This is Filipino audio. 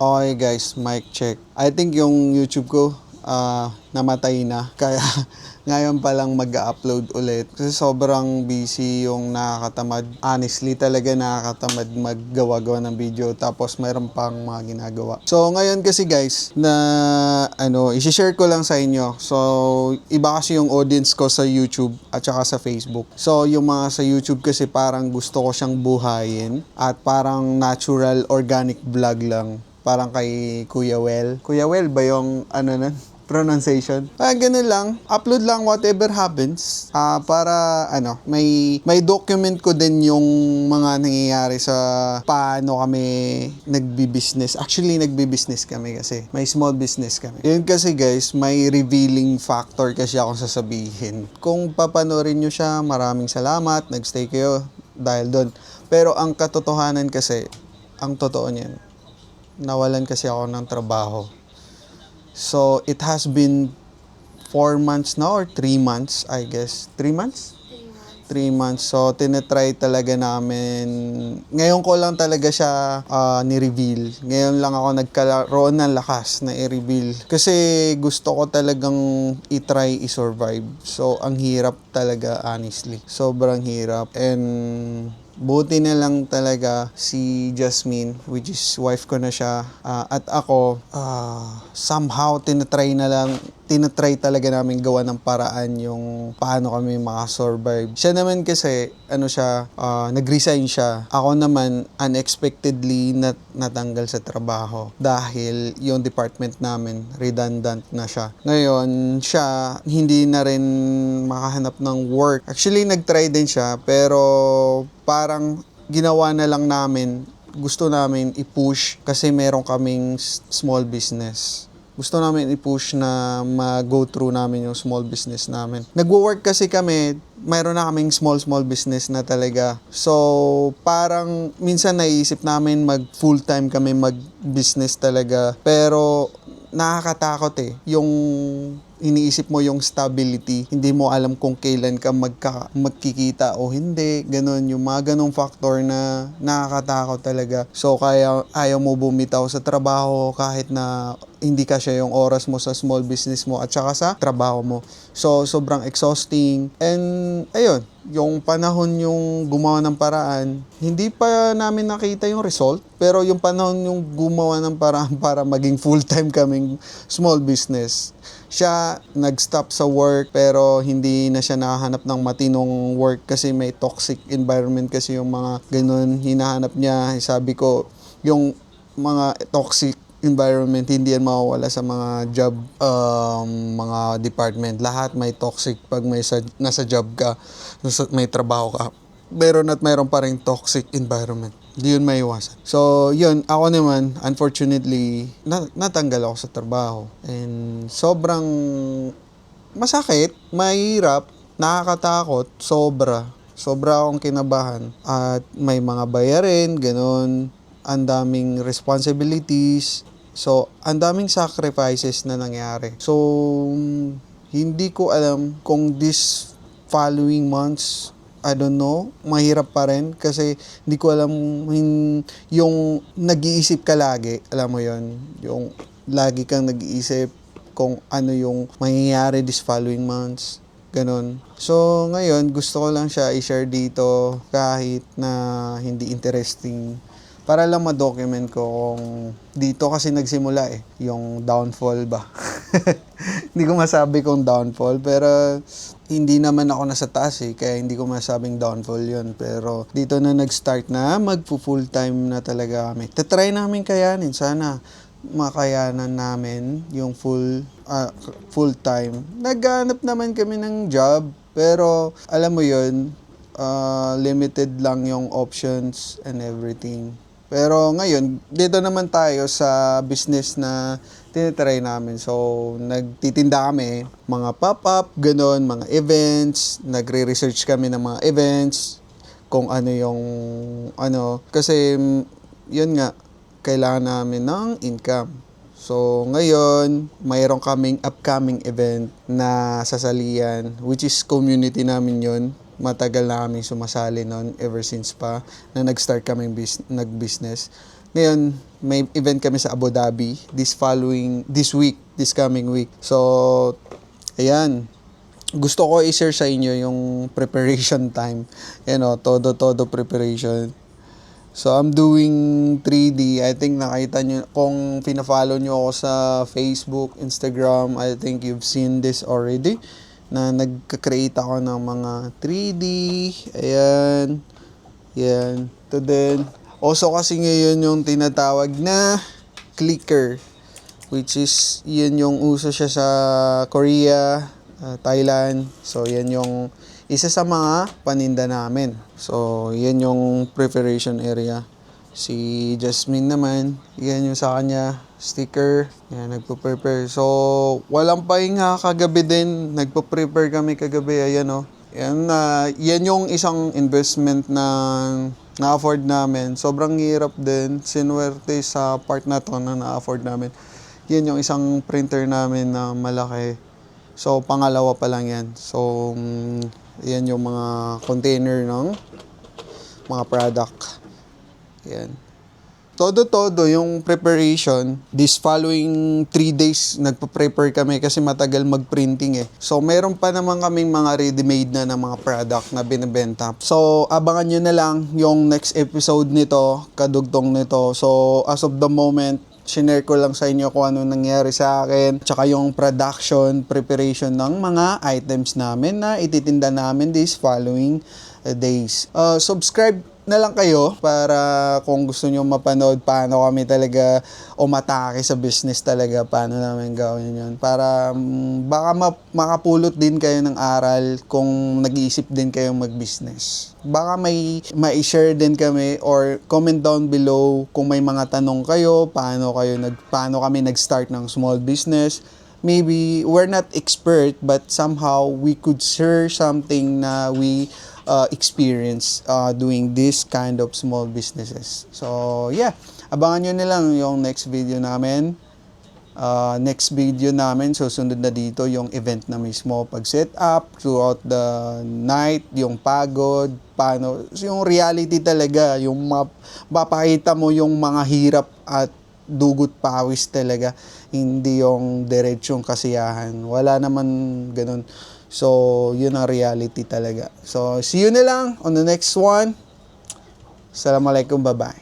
Okay guys, mic check. I think yung YouTube ko namatay na. Kaya ngayon pa lang mag-upload ulit. Kasi sobrang busy yung nakakatamad. Honestly talaga nakakatamad maggawa-gawa ng video. Tapos mayroon pang mga ginagawa. So ngayon kasi guys, na i-share ko lang sa inyo. So iba kasi yung audience ko sa YouTube at saka sa Facebook. So yung mga sa YouTube kasi parang gusto ko siyang buhayin. At parang natural organic vlog lang. Parang kay Kuya Well. Kuya Well ba yung pronunciation? Ganun lang. Upload lang whatever happens. Para may document ko din yung mga nangyayari sa paano kami nagbi-business. Actually, nagbi-business kami kasi. May small business kami. Yun kasi guys, may revealing factor kasi akong sasabihin. Kung papanoorin nyo siya, maraming salamat. Nagstay kayo dahil doon. Pero ang katotohanan kasi, ang totoo niyan, nawalan kasi ako ng trabaho. So, it has been 4 months now or 3 months, I guess. 3 months? 3 months. So, tinetry talaga namin. Ngayon ko lang talaga siya ni-reveal. Ngayon lang ako nagkaroon ng lakas na i-reveal. Kasi gusto ko talagang i-try i-survive. So, ang hirap talaga, honestly. Sobrang hirap. And buti na lang talaga si Jasmine, which is wife ko na siya, at ako, somehow tinatry talaga namin gawa ng paraan yung paano kami makasurvive. Siya naman kasi, nag-resign siya. Ako naman, unexpectedly natanggal sa trabaho dahil yung department namin, redundant na siya. Ngayon, siya, hindi na rin makahanap ng work. Actually, nag-try din siya, pero parang ginawa na lang namin, gusto namin i-push kasi meron kaming small business. Gusto namin i-push na mag-go through namin yung small business namin. Nagwo-work kasi kami, mayroon na kaming small business na talaga. So, parang minsan naisip namin full-time kami mag-business talaga. Pero, nakakatakot yung iniisip mo yung stability, hindi mo alam kung kailan ka magkikita o hindi, ganun, yung mga ganung factor na nakakatakot talaga. So, kaya ayaw mo bumitaw sa trabaho kahit na hindi ka siya yung oras mo sa small business mo at saka sa trabaho mo. So, sobrang exhausting. And, ayun, yung panahon yung gumawa ng paraan, hindi pa namin nakita yung result, pero yung panahon yung gumawa ng paraan para maging full-time kaming small business. Siya nag-stop sa work pero hindi na siya nakahanap ng matinong work kasi may toxic environment kasi yung mga ganun hinahanap niya. Sabi ko, yung mga toxic environment hindi yan mawawala sa mga job, mga department. Lahat may toxic pag nasa job ka, may trabaho ka. Meron pa rin toxic environment. Hindi yun maiwasan. So, yun, ako naman, unfortunately, natanggal ako sa trabaho. And sobrang masakit, mahirap, nakakatakot, sobra. Sobra akong kinabahan. At may mga bayarin, ganun. Ang daming responsibilities. So, ang daming sacrifices na nangyari. So, hindi ko alam kung this following months, I don't know, mahirap pa rin kasi hindi ko alam yung nag-iisip ka lagi, alam mo yon, yung lagi kang nag-iisip kung ano yung mangyayari this following months, ganun. So, ngayon, gusto ko lang siya i-share dito kahit na hindi interesting para lang ma-document ko kung dito kasi nagsimula yung downfall ba. Hindi ko masabi kung downfall, pero hindi naman ako nasa taas kaya hindi ko masabing downfall yun. Pero dito na nag-start na mag-full time na talaga kami. Tatry namin kayanin, sana makayanan namin yung full time. Naghanap naman kami ng job, pero alam mo yun, limited lang yung options and everything. Pero ngayon, dito naman tayo sa business na tinitry namin. So, nagtitinda kami, mga pop-up, ganun, mga events, nagre-research kami ng mga events, kung ano yung, kasi, yun nga, kailangan namin ng income. So, ngayon, mayroon kaming upcoming event na sasalian, which is community namin yun. Matagal na kami sumasali noon, ever since pa na nag-start kaming nag-business. Ngayon, may event kami sa Abu Dhabi this coming week. So, ayan. Gusto ko i-share sa inyo yung preparation time. Todo preparation. So, I'm doing 3D. I think nakita nyo, kung pina-follow nyo ako sa Facebook, Instagram, I think you've seen this already, na nagka-create ako ng mga 3D. Ayan. Yan. To then, also kasi ngayon yung tinatawag na clicker, which is, yun yung uso siya sa Korea, Thailand. So, yan yung isa sa mga paninda namin. So, yan yung preparation area. Si Jasmine naman, yan yung sa kanya, sticker. Yan, nagpo-prepare. So, walang pahinga kagabi din. Nagpo-prepare kami kagabi. Ayan, oh. Yan yung isang investment na na-afford namin. Sobrang hirap din. Sinuwerte sa part na to na na-afford namin. Yan yung isang printer namin na malaki. So, pangalawa pa lang yan. So, yan yung mga container ng mga product. Yan. Todo yung preparation. This following 3 days, nagpa-prepare kami kasi matagal mag-printing eh. So, meron pa naman kaming mga ready-made na ng mga product na binibenta. So, abangan nyo na lang yung next episode nito, kadugtong nito. So, as of the moment, shinare ko lang sa inyo kung ano nangyari sa akin, tsaka yung production, preparation ng mga items namin na ititinda namin this following days. Subscribe na lang kayo para kung gusto nyo mapanood paano kami talaga umatake sa business talaga, paano namin gawin yun. Para baka makapulot din kayo ng aral kung nag-iisip din kayong mag-business. Baka may-share din kami or comment down below kung may mga tanong kayo, paano kami nag-start ng small business. Maybe we're not expert but somehow we could share something na we experience doing this kind of small businesses. So, yeah. Abangan nyo na lang yung next video namin. Susunod na dito yung event na mismo. Pag-set up, throughout the night, yung pagod, paano, yung reality talaga, yung mapakita mo yung mga hirap at dugot pawis talaga. Hindi yung diretsong kasiyahan. Wala naman ganun. So, yun ang reality talaga. So, see you na lang on the next one. Assalamualaikum, bye-bye.